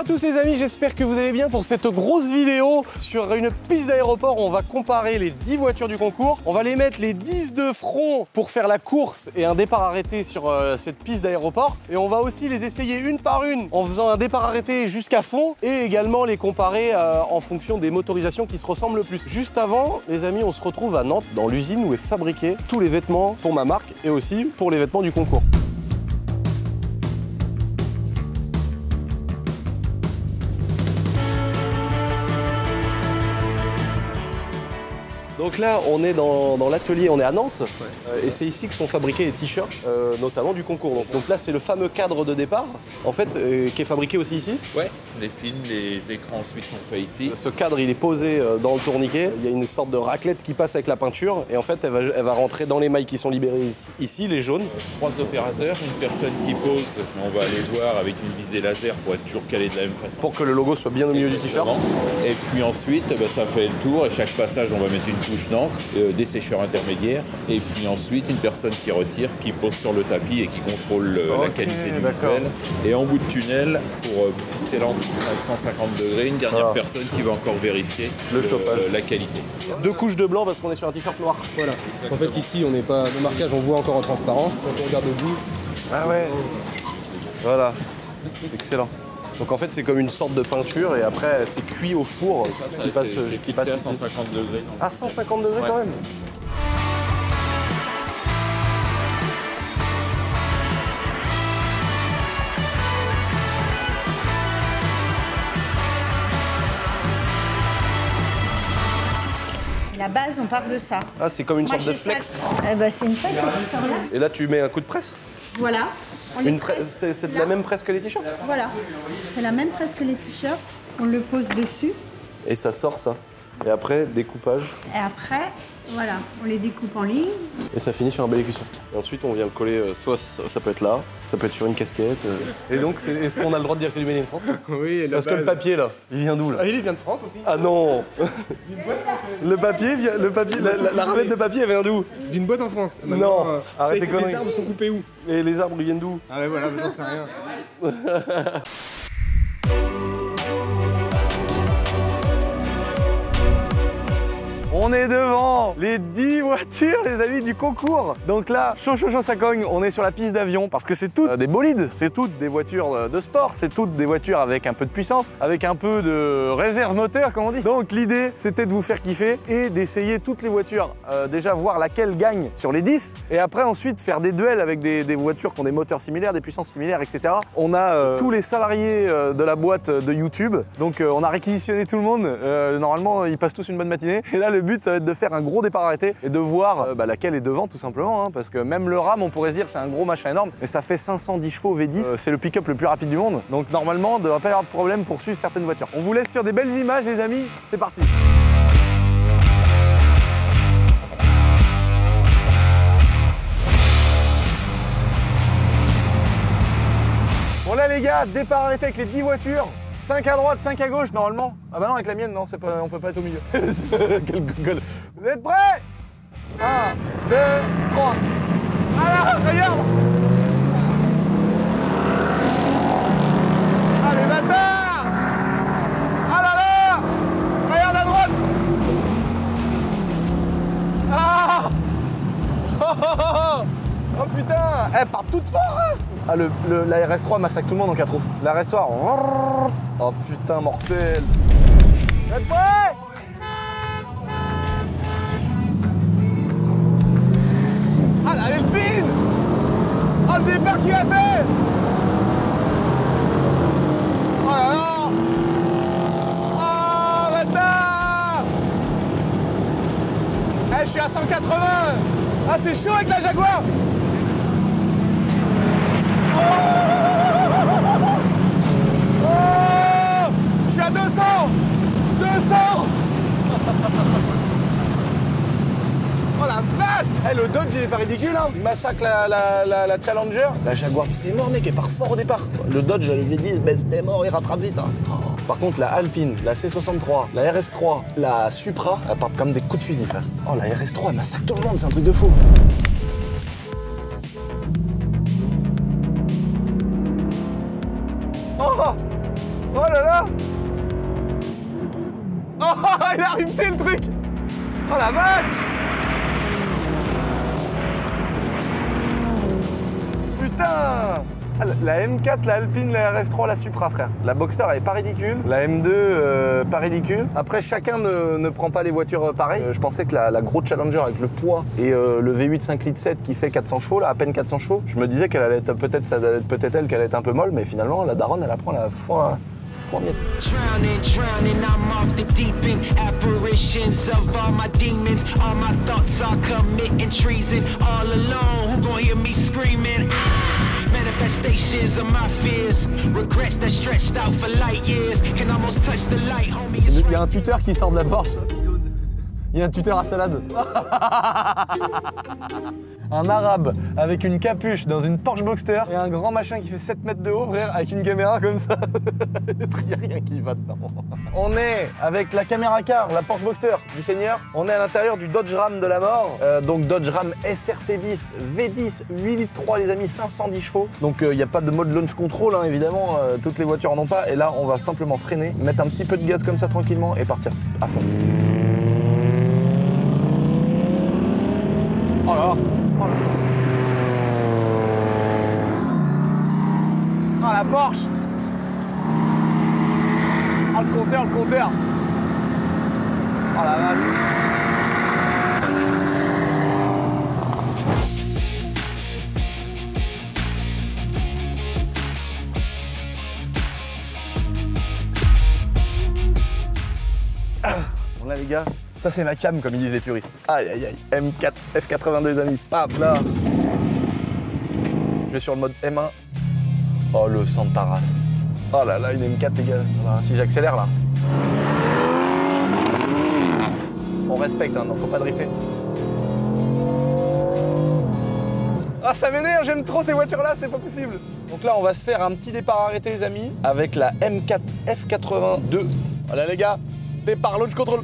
à tous les amis, j'espère que vous allez bien pour cette grosse vidéo sur une piste d'aéroport. On va comparer les 10 voitures du concours. On va les mettre les 10 de front pour faire la course et un départ arrêté sur cette piste d'aéroport. Et on va aussi les essayer une par une en faisant un départ arrêté jusqu'à fond et également les comparer en fonction des motorisations qui se ressemblent le plus. Juste avant, les amis, on se retrouve à Nantes dans l'usine où est fabriqué tous les vêtements pour ma marque et aussi pour les vêtements du concours. Donc là, on est dans l'atelier, on est à Nantes, et c'est ici que sont fabriqués les t-shirts, notamment du concours. Donc là, c'est le fameux cadre de départ, en fait, qui est fabriqué aussi ici. Ouais, les films, les écrans ensuite sont faits ici. Ce cadre, il est posé dans le tourniquet. Il y a une sorte de raclette qui passe avec la peinture, et en fait, elle va rentrer dans les mailles qui sont libérées ici, les jaunes. 3 opérateurs, une personne qui pose, on va aller voir avec une visée laser pour être toujours calé de la même façon. Pour que le logo soit bien au milieu du t-shirt. Et puis ensuite, ça fait le tour, et chaque passage, on va mettre une couche d'encre, des sécheurs intermédiaires, et puis ensuite une personne qui retire, qui pose sur le tapis et qui contrôle la qualité du visuel. Et en bout de tunnel, pour fixer l'encre à 150 degrés, une dernière personne qui va encore vérifier le chauffage, la qualité. 2 couches de blanc parce qu'on est sur un t-shirt noir. Voilà. En fait ici on n'est pas le marquage, on voit encore en transparence. Quand on regarde au bout. Ah ouais. Voilà. Excellent. Donc en fait c'est comme une sorte de peinture et après c'est cuit au four qui passe à 150 degrés. À 150 degrés quand même. La base, on part de ça. Ah, c'est comme une sorte de flex. Eh ben, c'est une flex. Et là tu mets un coup de presse. Voilà. C'est de la même presse que les t-shirts. Voilà. C'est la même presse que les t-shirts. On le pose dessus. Et ça sort ça. Et après, découpage. Et après, voilà, on les découpe en ligne. Et ça finit sur un bel écusson. Et ensuite, on vient le coller, soit ça peut être là, ça peut être sur une casquette. Et donc, est-ce qu'on a le droit de dire que c'est du Made in France? Oui, parce que le papier, là, il vient d'où, là? Ah, il vient de France aussi. Ah non. Le papier, la ramette de papier, elle vient d'où? D'une boîte en France. Non, arrête tes conneries. Les arbres sont coupés où? Et les arbres, ils viennent d'où? Ah ouais, voilà, j'en sais rien. On est devant les 10 voitures, les amis, du concours. Donc là, chaud, ça cogne. On est sur la piste d'avion parce que c'est toutes des bolides, c'est toutes des voitures de sport, c'est toutes des voitures avec un peu de puissance, avec un peu de réserve moteur, comme on dit. Donc l'idée, c'était de vous faire kiffer et d'essayer toutes les voitures. Déjà voir laquelle gagne sur les 10 et après ensuite faire des duels avec des voitures qui ont des moteurs similaires, des puissances similaires, etc. On a tous les salariés de la boîte de YouTube. Donc on a réquisitionné tout le monde. Normalement, ils passent tous une bonne matinée. Et là, le but, ça va être de faire un gros départ arrêté et de voir laquelle est devant tout simplement, parce que même le RAM, on pourrait se dire c'est un gros machin énorme, mais ça fait 510 chevaux V10, c'est le pick-up le plus rapide du monde, donc normalement, il ne devrait pas y avoir de problème pour suivre certaines voitures. On vous laisse sur des belles images les amis, c'est parti. Bon là les gars, départ arrêté avec les 10 voitures. 5 à droite, 5 à gauche normalement. Ah bah non, avec la mienne, non, on peut pas être au milieu. Quel gogol. Vous êtes prêts? 1, 2, 3. Ah là, regarde. Ah les bâtards. Ah là là. Regarde à droite. Ah. Oh putain. Elle part toute fort hein. Ah, la RS3 massacre tout le monde en 4 roues. La RS3, oh putain, mortel. Vous êtes prêts? Ah, la Alpine. Oh, le départ qu'il a fait. Oh là là. Oh, bâtard. Eh, je suis à 180. Ah, c'est chaud avec la Jaguar. Oh, je suis à 200. Oh la vache. Hey, le Dodge il est pas ridicule hein. Il massacre la Challenger. La Jaguar c'est mort mec, elle part fort au départ. Le Dodge le V10 baisse t'es mort, il rattrape vite hein. Oh. Par contre la Alpine, la C63, la RS3, la Supra, elles partent comme des coups de fusil frère. Oh la RS3 elle massacre tout le monde, c'est un truc de fou. Oh, oh là Oh, il a ripé le truc. Oh la vache. Putain. La M4, la Alpine, la RS3, la Supra, frère. La Boxster, elle est pas ridicule. La M2, pas ridicule. Après, chacun ne prend pas les voitures pareilles. Je pensais que la gros Challenger avec le poids et le V8 5 litres 7 qui fait 400 chevaux, là, à peine 400 chevaux, je me disais qu'elle allait être peut-être elle qu'elle allait être un peu molle, mais finalement, la daronne, elle apprend la foi miette. Drowning, I'm off the deep end. Apparitions of all my demons. All my thoughts are committing treason. All alone, who gon' hear me screaming? Manifestations of my fears. Regrets that stretched out for light years. Can almost touch the light, homie. Il y a un tuteur qui sort de la Porsche. Il y a un tuteur à salade. Un arabe avec une capuche dans une Porsche Boxster et un grand machin qui fait 7 mètres de haut, frère, avec une caméra comme ça. Il n'y a rien qui va dedans. On est avec la caméra car, la Porsche Boxster du Seigneur. On est à l'intérieur du Dodge Ram de la mort. Donc Dodge Ram SRT10 V10 8 litres 3 les amis, 510 chevaux. Donc il n'y a pas de mode launch control hein, évidemment, toutes les voitures n'en ont pas. Et là on va simplement freiner, mettre un petit peu de gaz comme ça tranquillement et partir à fond. Oh là là. Oh là. Ah la Porsche. Ah le compteur, le compteur. Oh la vache. Bon là les gars, ça c'est ma cam comme ils disent les puristes. Aïe aïe aïe, M4 F82 les amis. Hop là. Je vais sur le mode M1. Oh le sang de ta race. Oh là là, une M4 les gars. Voilà, si j'accélère là. On respecte, hein, non faut pas drifter. Ah ça m'énerve, j'aime trop ces voitures là, c'est pas possible. Donc là on va se faire un petit départ arrêté les amis avec la M4 F82. Voilà les gars, départ launch control.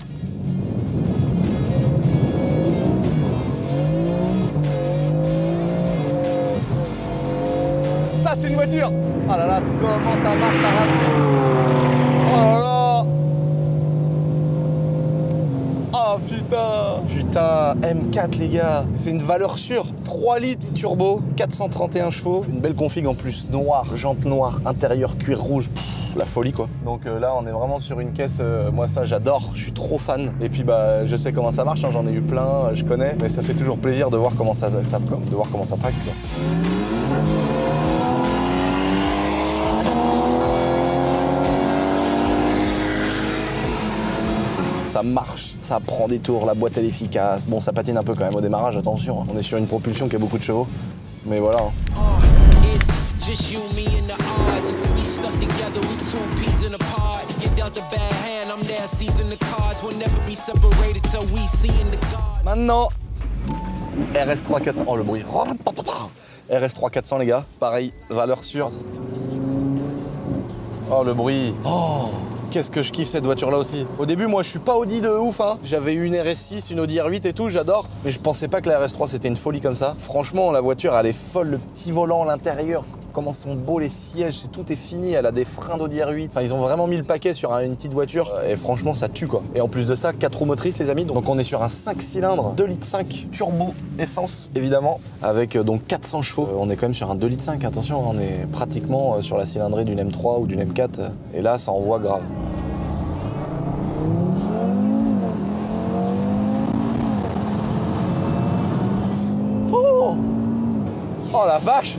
Ça c'est une voiture. Oh là là, comment ça marche ta race. Oh là là. Oh putain. Putain, M4 les gars. C'est une valeur sûre. 3 litres turbo, 431 chevaux. Une belle config en plus, noire, jante noire, intérieur cuir rouge. Pff, la folie quoi. Donc là on est vraiment sur une caisse, moi ça j'adore, je suis trop fan. Et puis bah je sais comment ça marche, hein, j'en ai eu plein, je connais. Mais ça fait toujours plaisir de voir comment ça traque quoi. Ça marche, ça prend des tours, la boîte elle est efficace. Bon, ça patine un peu quand même au démarrage, attention. On est sur une propulsion qui a beaucoup de chevaux, mais voilà. Maintenant, RS3 400. Oh le bruit. RS3 400 les gars, pareil, valeur sûre. Oh le bruit. Oh. Qu'est-ce que je kiffe cette voiture là aussi. Au début moi je suis pas Audi de ouf hein. J'avais une RS6, une Audi R8 et tout, j'adore. Mais je pensais pas que la RS3 c'était une folie comme ça. Franchement la voiture elle est folle, le petit volant, l'intérieur, comment sont beaux les sièges, tout est fini, elle a des freins d'Audi R8. Enfin ils ont vraiment mis le paquet sur une petite voiture et franchement ça tue quoi. Et en plus de ça, 4 roues motrices les amis. Donc on est sur un 5 cylindres, 2,5 litres turbo, essence évidemment, avec donc 400 chevaux. On est quand même sur un 2,5 litres, attention, on est pratiquement sur la cylindrée d'une M3 ou d'une M4. Et là ça envoie grave. Oh la vache.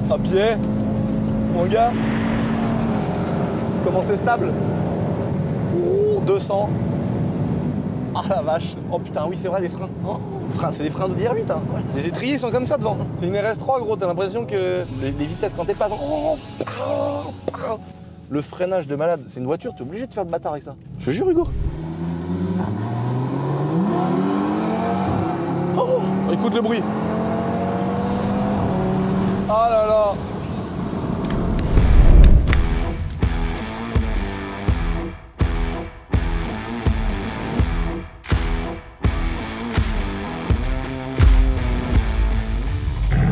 À pied. Mon gars. Comment c'est stable. Oh, 200. Ah la vache. Oh putain, oui c'est vrai les freins. Oh, c'est des freins de R8 hein. Les étriers sont comme ça devant. C'est une RS3 gros, t'as l'impression que les vitesses quand t'es pas... Le freinage de malade, c'est une voiture, t'es obligé de faire le bâtard avec ça. Je jure Hugo. Oh, écoute le bruit. Oh là là.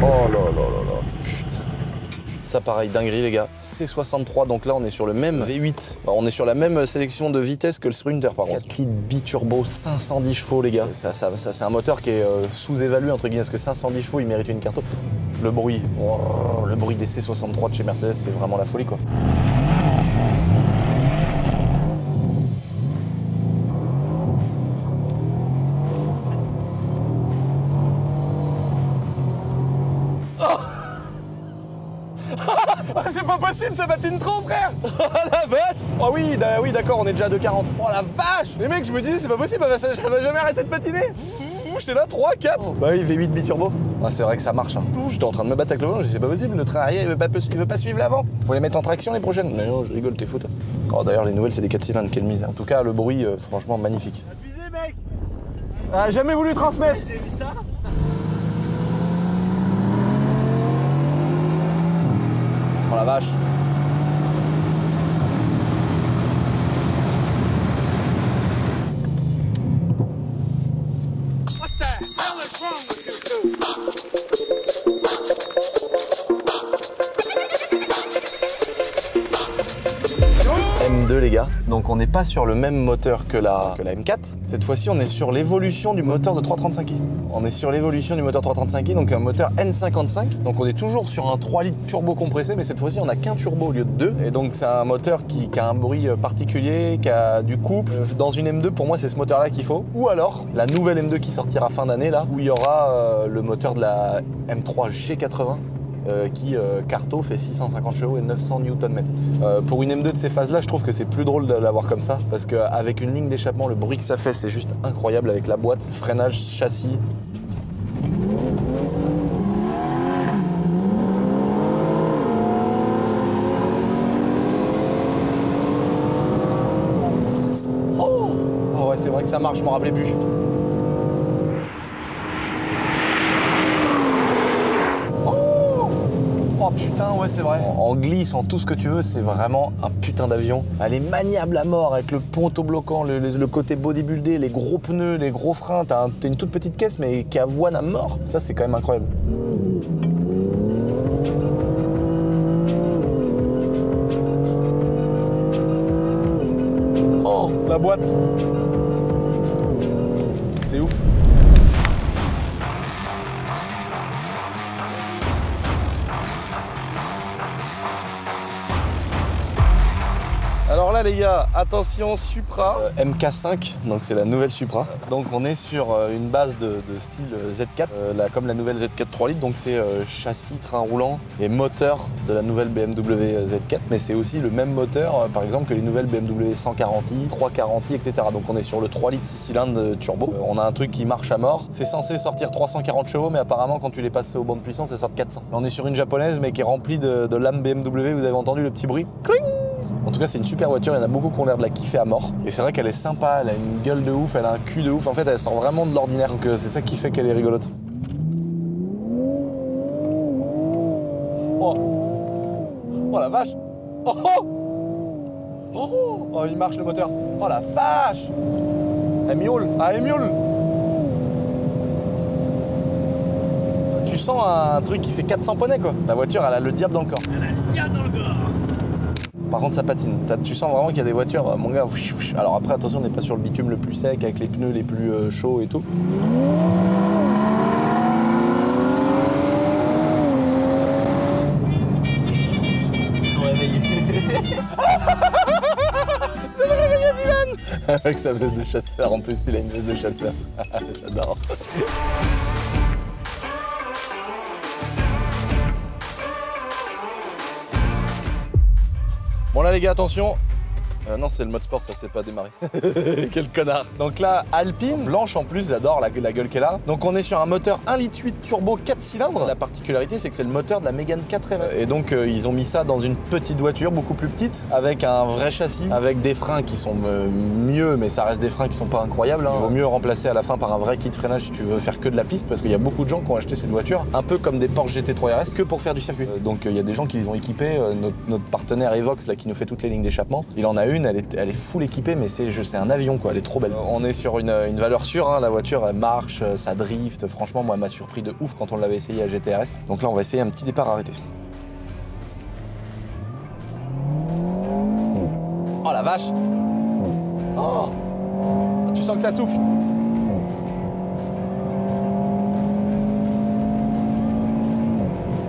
Oh là là là là. Putain. Ça pareil, dinguerie les gars. C63, donc là on est sur le même V8. On est sur la même sélection de vitesse que le Sprinter par contre. 4 litres biturbo, 510 chevaux les gars. Ça c'est un moteur qui est sous-évalué entre guillemets, parce que 510 chevaux il mérite une carte. Le bruit des C63 de chez Mercedes, c'est vraiment la folie quoi. C'est pas possible, ça patine trop, frère. Oh la vache. Oh oui, oui d'accord, on est déjà à 2,40. Oh la vache. Les mecs, je me disais, c'est pas possible, ça va jamais arrêter de patiner. J'étais là, 3, 4. Oh. Bah oui, V8 biturbo. Ah, c'est vrai que ça marche. Hein. J'étais en train de me battre avec le volant, je dis, c'est pas possible, le train arrière, il veut pas suivre l'avant. Faut les mettre en traction les prochaines. Mais non, je rigole, t'es fou toi. Oh d'ailleurs, les nouvelles, c'est des 4 cylindres, quelle misère. En tout cas, le bruit, franchement, magnifique. Abusé, mec. Ah, jamais voulu transmettre. J'ai vu ça. Oh la vache. What the hell is wrong with you two? M2 les gars, donc on n'est pas sur le même moteur que la M4. Cette fois-ci on est sur l'évolution du moteur de 335i. On est sur l'évolution du moteur 335i, donc un moteur N55. Donc on est toujours sur un 3 litres turbo compressé, mais cette fois-ci on n'a qu'un turbo au lieu de 2. Et donc c'est un moteur qui a un bruit particulier, qui a du couple. Dans une M2 pour moi c'est ce moteur là qu'il faut. Ou alors la nouvelle M2 qui sortira fin d'année là, où il y aura le moteur de la M3 G80. Qui Carto fait 650 chevaux et 900 Nm. Pour une M2 de ces phases-là, je trouve que c'est plus drôle de l'avoir comme ça, parce qu'avec une ligne d'échappement, le bruit que ça fait, c'est juste incroyable avec la boîte, freinage, châssis. Oh ouais, c'est vrai que ça marche, je m'en rappelais plus. Oh putain, ouais c'est vrai. En glisse, en tout ce que tu veux, c'est vraiment un putain d'avion. Elle est maniable à mort avec le pont autobloquant, le côté bodybuildé, les gros pneus, les gros freins. T'as une toute petite caisse mais qui avoine à mort. Ça c'est quand même incroyable. Oh, la boîte. C'est ouf. Alors là les gars, attention Supra MK5, donc c'est la nouvelle Supra. Donc on est sur une base de style Z4, comme la nouvelle Z4 3 litres, donc c'est châssis, train roulant et moteur de la nouvelle BMW Z4, mais c'est aussi le même moteur par exemple que les nouvelles BMW 140i, 340i, etc. Donc on est sur le 3 litres 6 cylindres turbo. On a un truc qui marche à mort. C'est censé sortir 340 chevaux, mais apparemment quand tu les passes au banc de puissance, ça sort 400. Là, on est sur une japonaise mais qui est remplie de lames BMW, vous avez entendu le petit bruit? Cling. En tout cas, c'est une super voiture, il y en a beaucoup qui ont l'air de la kiffer à mort. Et c'est vrai qu'elle est sympa, elle a une gueule de ouf, elle a un cul de ouf. En fait, elle sort vraiment de l'ordinaire, donc c'est ça qui fait qu'elle est rigolote. Oh, oh la vache. Oh, oh, oh, oh, il marche le moteur. Oh la vache. Elle miaule, ah elle miaule. Tu sens un truc qui fait 400 poneys quoi. La voiture, elle a le diable dans le corps. Elle a le diable dans le corps. Par contre, ça patine. Tu sens vraiment qu'il y a des voitures, mon gars. Alors après, attention, on n'est pas sur le bitume le plus sec, avec les pneus les plus chauds et tout. Faut réveiller. C'est le réveil à Dylan. Avec sa veste de chasseur, en plus, il a une veste de chasseur. J'adore. Bon là les gars, attention. Non, c'est le mode sport, ça s'est pas démarré. Quel connard. Donc là, Alpine, blanche en plus, j'adore la gueule qu'elle a. Donc on est sur un moteur 1,8 litre turbo 4 cylindres. La particularité, c'est que c'est le moteur de la Mégane 4 RS. Et donc ils ont mis ça dans une petite voiture, beaucoup plus petite, avec un vrai châssis, avec des freins qui sont mieux, mais ça reste des freins qui sont pas incroyables. Hein. Il vaut mieux remplacer à la fin par un vrai kit freinage si tu veux faire que de la piste, parce qu'il y a beaucoup de gens qui ont acheté cette voiture, un peu comme des Porsche GT3 RS, que pour faire du circuit. Donc il y a des gens qui les ont équipés. Notre partenaire Evox, là, qui nous fait toutes les lignes d'échappement, il en a une, elle est full équipée, mais c'est un avion quoi, elle est trop belle. On est sur une valeur sûre, hein. La voiture elle marche, ça drift, franchement moi elle m'a surpris de ouf quand on l'avait essayé à GTRS. Donc là on va essayer un petit départ arrêté. la vache. Oh. Tu sens que ça souffle.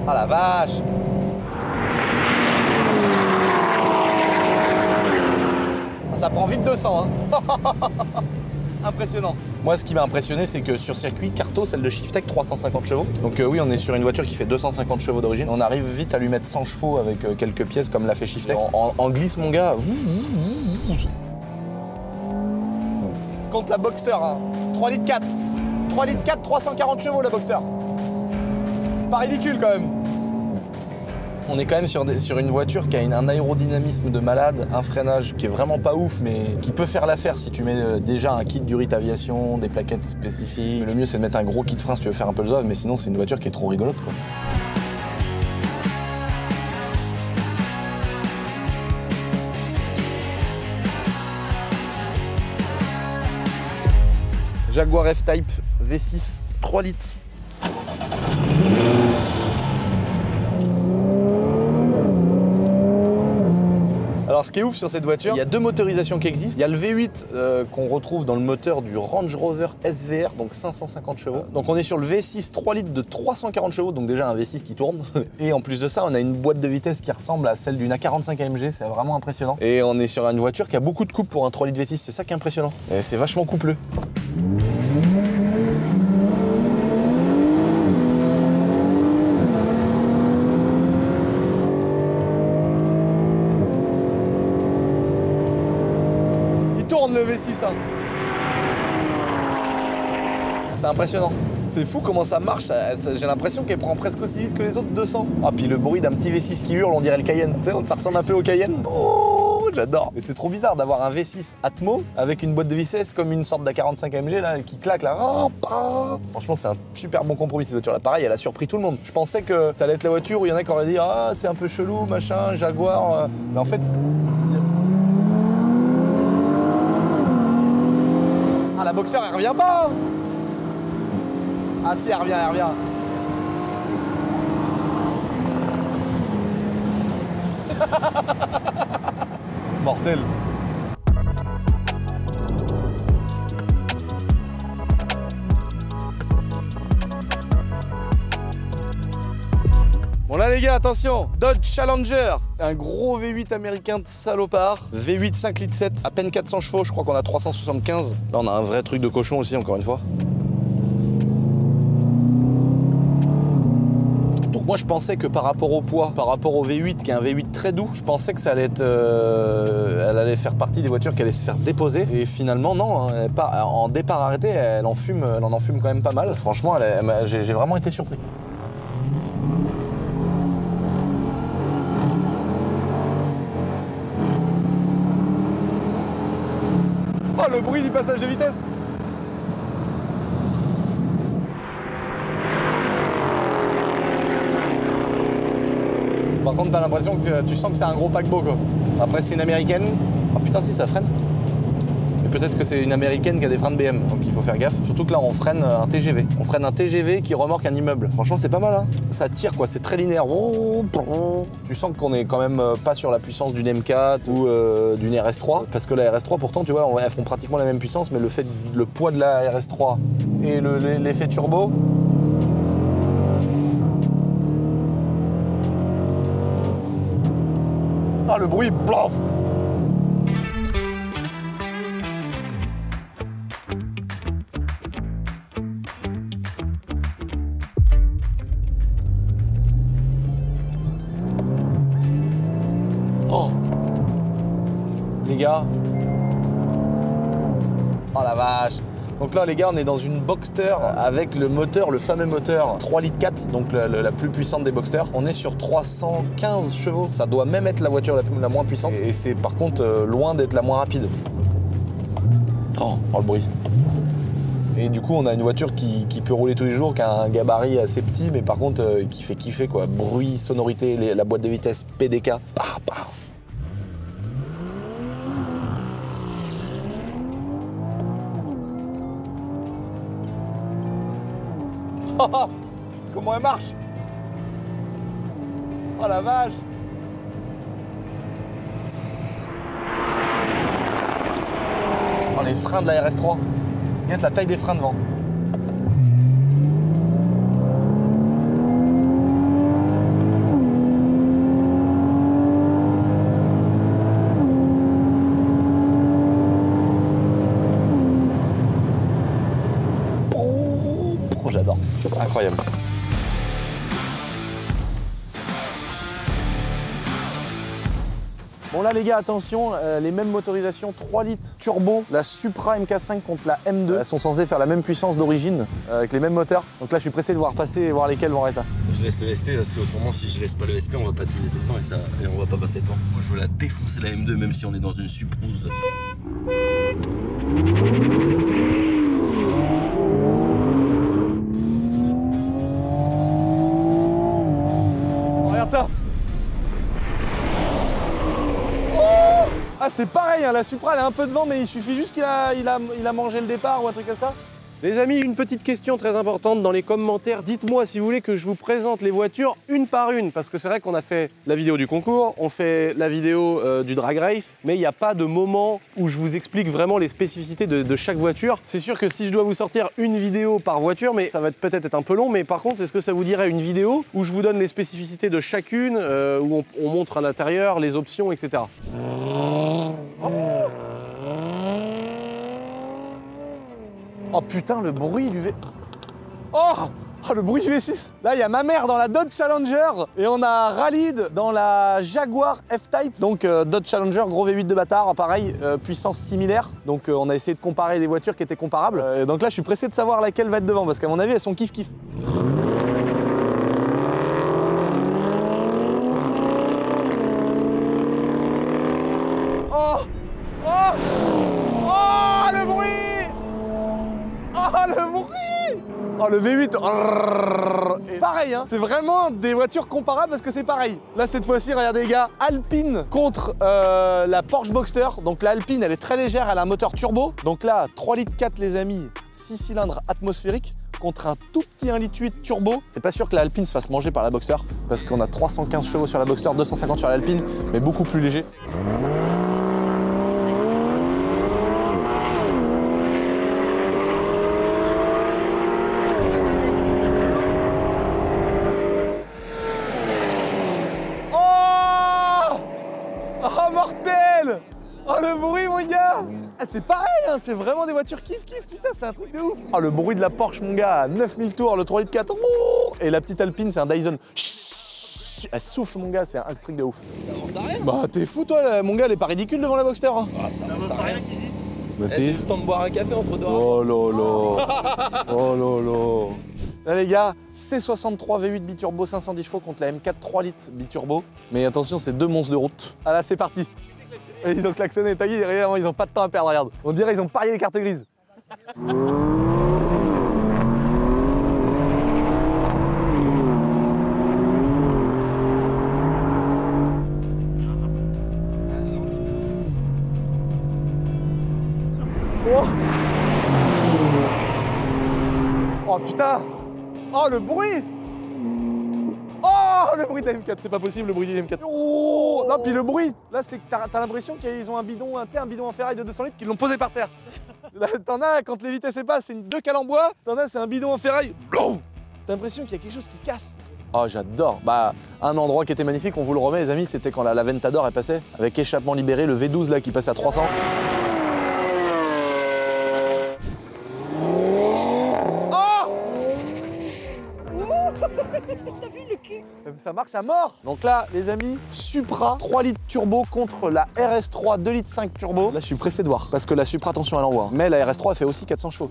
Ah la vache. Ça prend vite 200 hein. Impressionnant. Moi ce qui m'a impressionné c'est que sur circuit, Carto, celle de Shiftech, 350 chevaux. Donc oui, on est sur une voiture qui fait 250 chevaux d'origine. On arrive vite à lui mettre 100 chevaux avec quelques pièces comme l'a fait Shiftech. En glisse mon gars. Compte la Boxster hein. 3 litres 4. 3 litres 4, 340 chevaux la Boxster. Pas ridicule quand même. On est quand même sur une voiture qui a un aérodynamisme de malade, un freinage qui est vraiment pas ouf, mais qui peut faire l'affaire si tu mets déjà un kit Durit Aviation, des plaquettes spécifiques. Le mieux, c'est de mettre un gros kit frein si tu veux faire un peu le zouave, mais sinon, c'est une voiture qui est trop rigolote, quoi. Jaguar F-Type V6, 3 litres. Alors ce qui est ouf sur cette voiture, il y a deux motorisations qui existent. Il y a le V8 qu'on retrouve dans le moteur du Range Rover SVR, donc 550 chevaux. Donc on est sur le V6 3 litres de 340 chevaux, donc déjà un V6 qui tourne. Et en plus de ça, on a une boîte de vitesse qui ressemble à celle d'une A45 AMG, c'est vraiment impressionnant. Et on est sur une voiture qui a beaucoup de couple pour un 3 litres V6, c'est ça qui est impressionnant. Et c'est vachement coupleux. Le V6 hein. C'est impressionnant. C'est fou comment ça marche. J'ai l'impression qu'elle prend presque aussi vite que les autres 200. Ah puis le bruit d'un petit V6 qui hurle, on dirait le Cayenne. Tu sais, ça ressemble un peu au Cayenne. Oh, j'adore. Et c'est trop bizarre d'avoir un V6 Atmo avec une boîte de vitesse comme une sorte d'A45 AMG là qui claque là. Franchement c'est un super bon compromis cette voiture là. Pareil, elle a surpris tout le monde. Je pensais que ça allait être la voiture où il y en a qui auraient dit ah c'est un peu chelou machin, Jaguar. Mais en fait. La Boxster elle revient pas. Ah si elle revient, elle revient. Mortel. Bon là les gars, attention, Dodge Challenger, un gros V8 américain de salopard, V8 5 litres 7, à peine 400 chevaux, je crois qu'on a 375. Là on a un vrai truc de cochon aussi, encore une fois. Donc moi je pensais que par rapport au poids, par rapport au V8 qui est un V8 très doux, je pensais que ça allait être, elle allait faire partie des voitures qui allaient se faire déposer. Et finalement non, hein, en départ arrêté, elle en enfume quand même pas mal. Franchement, j'ai vraiment été surpris. Oh, le bruit du passage de vitesse. Par contre, t'as l'impression que tu sens que c'est un gros paquebot, quoi. Après, c'est une américaine. Oh putain, si, ça freine. Et peut-être que c'est une américaine qui a des freins de BM, donc il faut faire gaffe. Surtout que là, on freine un TGV. On freine un TGV qui remorque un immeuble. Franchement, c'est pas mal, hein. Ça tire, quoi. C'est très linéaire. Tu sens qu'on est quand même pas sur la puissance d'une M4 ou d'une RS3. Parce que la RS3, pourtant, tu vois, elles font pratiquement la même puissance, mais le poids de la RS3 et l'effet turbo. Ah, le bruit, plof. Oh. Les gars. Oh la vache. Donc là les gars, on est dans une Boxster avec le moteur, le fameux moteur 3 litres 4, donc la plus puissante des Boxster. On est sur 315 chevaux. Ça doit même être la voiture la moins puissante. Et c'est par contre loin d'être la moins rapide. Oh le bruit. Et du coup, on a une voiture qui peut rouler tous les jours, qui a un gabarit assez petit, mais par contre qui fait kiffer quoi. Bruit, sonorité, la boîte de vitesse PDK. Bah. Comment elle marche? Oh la vache! les freins de la RS3. Regarde la taille des freins devant. Oh, j'adore. Incroyable. Bon là les gars, attention, les mêmes motorisations, 3 litres turbo, la Supra MK5 contre la M2, elles sont censées faire la même puissance d'origine, avec les mêmes moteurs. Donc là je suis pressé de voir passer et voir lesquels vont être ça. Je laisse le SP parce qu'autrement si je laisse pas le SP on va patiner tout le temps et on va pas passer le temps. Moi je veux la défoncer la M2 même si on est dans une Suprose. Regarde ça. Ah c'est pareil, hein, la Supra elle est un peu devant mais il suffit juste qu'il a mangé le départ ou un truc comme ça. Les amis, une petite question très importante dans les commentaires. Dites-moi si vous voulez que je vous présente les voitures une par une. Parce que c'est vrai qu'on a fait la vidéo du concours, on fait la vidéo du drag race, mais il n'y a pas de moment où je vous explique vraiment les spécificités de chaque voiture. C'est sûr que si je dois vous sortir une vidéo par voiture, mais ça va peut-être être un peu long, mais par contre, est-ce que ça vous dirait une vidéo où je vous donne les spécificités de chacune, où on montre à l'intérieur, les options, etc. Oh putain, le bruit du V... Oh, le bruit du V6. Là, il y a ma mère dans la Dodge Challenger et on a Khalid dans la Jaguar F-Type. Donc Dodge Challenger, gros V8 de bâtard, pareil, puissance similaire. Donc on a essayé de comparer des voitures qui étaient comparables. Donc là, je suis pressé de savoir laquelle va être devant parce qu'à mon avis, elles sont kiff-kiff. Oh, oh, oh, le bruit! Oh le bruit! Oh le V8! Et pareil, hein, c'est vraiment des voitures comparables parce que c'est pareil. Là cette fois-ci, regardez les gars, Alpine contre la Porsche Boxster. Donc la Alpine, elle est très légère, elle a un moteur turbo. Donc là, 3,4 litres les amis, 6 cylindres atmosphériques contre un tout petit 1,8 litre turbo. C'est pas sûr que la Alpine se fasse manger par la Boxster parce qu'on a 315 chevaux sur la Boxster, 250 sur l'Alpine, mais beaucoup plus léger. Oh mortel! Oh le bruit mon gars! Ah, c'est pareil, hein, c'est vraiment des voitures kiff-kiff, putain c'est un truc de ouf! Oh le bruit de la Porsche mon gars, à 9000 tours, le 3,4 litres, et la petite Alpine c'est un Dyson. Elle souffle mon gars, c'est un truc de ouf. Ça avance à rien. Bah t'es fou toi là, mon gars, elle est pas ridicule devant la Boxster. Hein. Ah ça avance à rien. Bah, J'ai le temps de boire un café entre deux. Oh là là! Oh là là! Là les gars, C63 V8 biturbo 510 chevaux contre la M4 3 litres biturbo. Mais attention, c'est deux monstres de route. Ah là, c'est parti. Et ils ont klaxonné, t'as vu, ils ont pas de temps à perdre, regarde. On dirait ils ont parié les cartes grises. Oh, oh putain! Oh le bruit! Oh le bruit de la M4, c'est pas possible le bruit de la M4. Oh non, puis le bruit, là c'est que t'as l'impression qu'ils ont un bidon en ferraille de 200 litres qu'ils l'ont posé par terre. Là t'en as, quand les vitesses passent, c'est deux cales en bois, t'en as c'est un bidon en ferraille. T'as l'impression qu'il y a quelque chose qui casse. Oh j'adore. Bah un endroit qui était magnifique, on vous le remet les amis, c'était quand la Ventador elle passait, avec échappement libéré, le V12 là qui passait à 300. T'as vu le cul? Ça marche à mort. Donc là, les amis, Supra 3 litres turbo contre la RS3 2,5 litres turbo. Là, je suis pressé de voir. Parce que la Supra, attention, elle envoie. Mais la RS3, elle fait aussi 400 chevaux.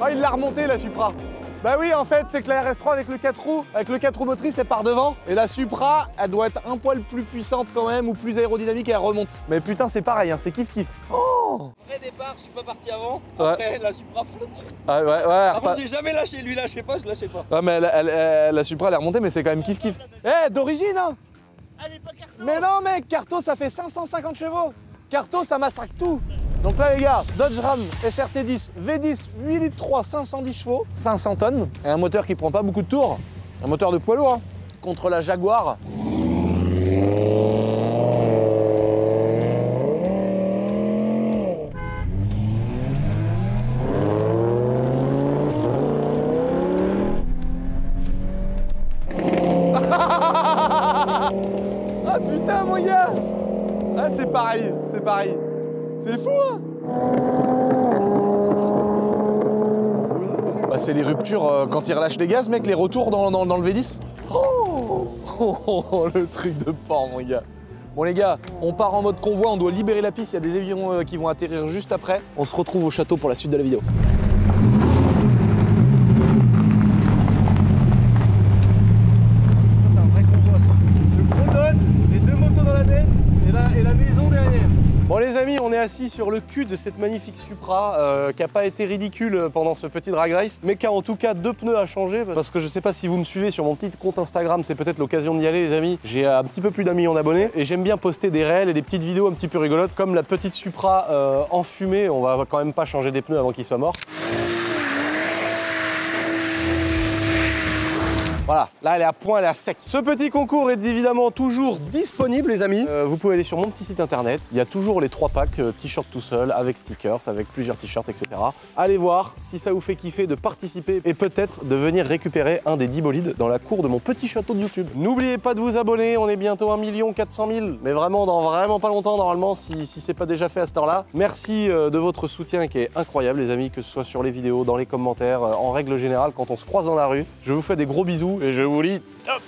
Oh, il l'a remonté, la Supra. Bah oui, en fait, c'est que la RS3 avec le 4 roues motrice, elle part devant. Et la Supra, elle doit être un poil plus puissante quand même, ou plus aérodynamique, et elle remonte. Mais putain, c'est pareil, hein, c'est kiff-kiff. Oh Après départ, je suis pas parti avant. Ouais. Après, la Supra flotte. Ah ouais, Par contre, j'ai jamais lâché. Lui, lâchez pas, je lâchais pas. Ouais, mais la Supra, elle est remontée, mais c'est quand même kiff-kiff. Eh, d'origine, hein. Allez, pas carton. Mais non, mec, Carto, ça fait 550 chevaux. Carto, ça massacre tout. Donc là les gars, Dodge Ram SRT10 V10 8 litres 3, 510 chevaux, 500 tonnes, et un moteur qui prend pas beaucoup de tours, un moteur de poids lourd, hein, contre la Jaguar. Ah putain mon gars. Ah c'est pareil, c'est pareil. C'est fou hein. Bah c'est les ruptures quand il relâche les gaz mec, les retours dans le V10. Oh, le truc de porc mon gars. Bon les gars, on part en mode convoi, on doit libérer la piste, il y a des avions qui vont atterrir juste après. On se retrouve au château pour la suite de la vidéo. C'est un vrai convoi. Le gros Dodge, les deux motos dans la tête et la maison derrière. Bon les amis, on est assis sur le cul de cette magnifique Supra qui n'a pas été ridicule pendant ce petit drag race, mais qui a en tout cas 2 pneus à changer parce que je sais pas si vous me suivez sur mon petit compte Instagram, c'est peut-être l'occasion d'y aller les amis. J'ai un petit peu plus d'1 million d'abonnés et j'aime bien poster des réels et des petites vidéos un petit peu rigolotes comme la petite Supra enfumée. On va quand même pas changer des pneus avant qu'ils soient morts. Voilà, là elle est à point, elle est à sec. Ce petit concours est évidemment toujours disponible les amis. Vous pouvez aller sur mon petit site internet. Il y a toujours les 3 packs, t-shirt tout seul, avec stickers, avec plusieurs t-shirts, etc. Allez voir si ça vous fait kiffer de participer et peut-être de venir récupérer un des 10 bolides dans la cour de mon petit château de YouTube. N'oubliez pas de vous abonner, on est bientôt 1 400 000. Mais vraiment dans vraiment pas longtemps normalement si c'est pas déjà fait à cette heure-là. Merci de votre soutien qui est incroyable les amis, que ce soit sur les vidéos, dans les commentaires, en règle générale quand on se croise dans la rue. Je vous fais des gros bisous. Et je vous dis top!